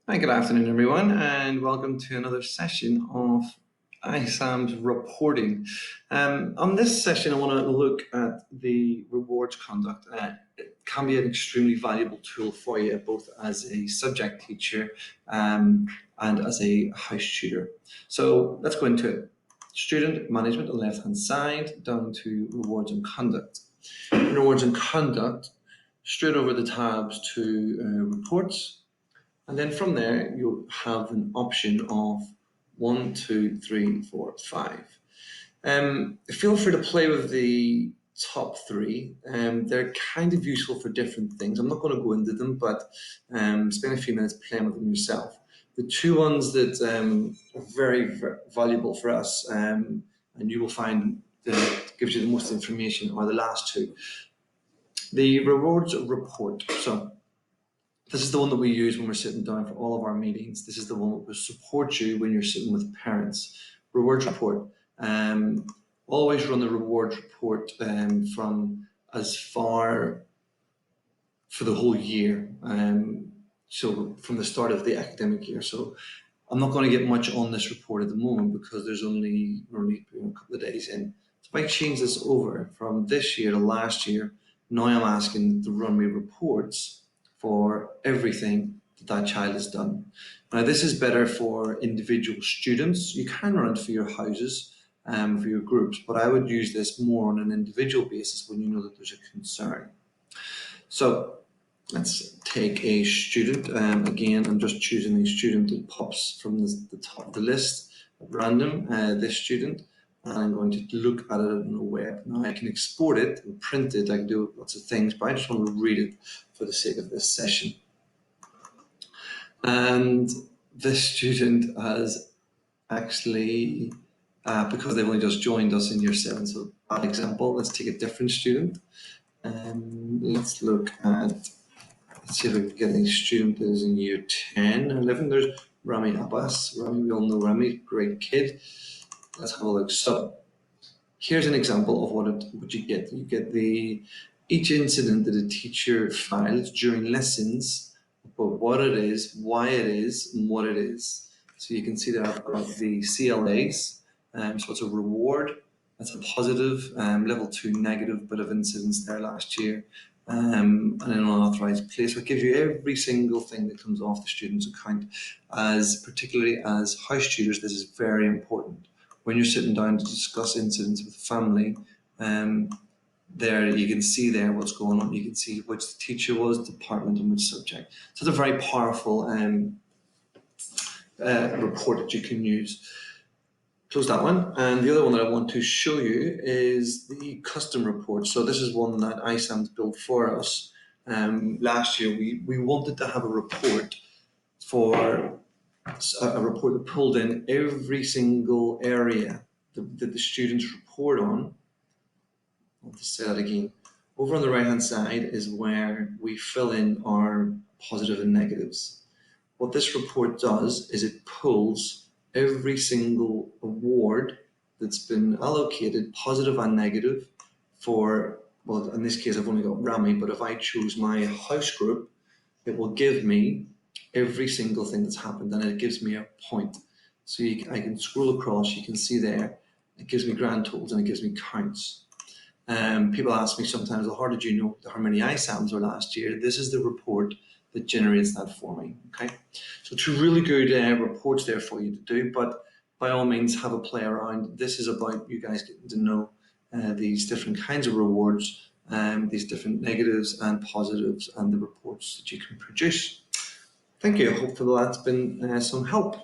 Hi, good afternoon, everyone, and welcome to another session of ISAM's reporting. On this session, I want to look at the rewards conduct. It can be an extremely valuable tool for you, both as a subject teacher and as a house tutor. So let's go into it. Student management on the left-hand side, down to rewards and conduct. In rewards and conduct, straight over the tabs to reports. And then from there, you'll have an option of 1, 2, 3, 4, 5. Feel free to play with the top three. They're kind of useful for different things. I'm not going to go into them, but spend a few minutes playing with them yourself. The two ones that are very, very valuable for us, and you will find that gives you the most information, are the last two. The rewards report. So this is the one that we use when we're sitting down for all of our meetings. This is the one that will support you when you're sitting with parents. Rewards report. Always run the rewards report from as far for the whole year. So from the start of the academic year. So I'm not going to get much on this report at the moment because we're only a couple of days in. So if I change this over from this year to last year, now I'm asking to run me reports for everything that child has done. Now this is better for individual students. You can run it for your houses, for your groups, but I would use this more on an individual basis when you know that there's a concern. So let's take a student. Again, I'm just choosing a student that pops from the top of the list at random, this student, and I'm going to look at it on the web. Now I can export it and print it, I can do lots of things, but I just want to read it for the sake of this session. And this student has actually, because they've only just joined us in year 7, so bad example, let's take a different student. Let's look at, let's see if we can get a student that is in year 10 or 11. There's Rami Abbas. Rami, we all know Rami, great kid. Let's have a look. So here's an example of what you get. You get each incident that a teacher files during lessons, but what it is, why it is, and what it is. So you can see that I've got the CLAs. So it's a reward. That's a positive, level 2 negative bit of incidents there last year. And an unauthorized play. So it gives you every single thing that comes off the student's account. Particularly as house tutors, this is very important. When you're sitting down to discuss incidents with family, there you can see there what's going on. You can see which the teacher was, department, and which subject. So it's a very powerful report that you can use. Close that one. And the other one that I want to show you is the custom report. So this is one that ISAM's built for us. Last year, we wanted to have a report that pulled in every single area that the students report on. I'll just say that again. Over on the right-hand side is where we fill in our positive and negatives. What this report does is it pulls every single award that's been allocated, positive and negative, for, well, in this case I've only got Rami, but if I choose my house group, it will give me every single thing that's happened, and it gives me a point. So I can scroll across, you can see there, it gives me grand totals and it gives me counts. People ask me sometimes, well, how did you know how many ISAMs were last year? This is the report that generates that for me, okay? So two really good reports there for you to do, but by all means have a play around. This is about you guys getting to know these different kinds of rewards, these different negatives and positives, and the reports that you can produce. Thank you. Hopefully that's been some help.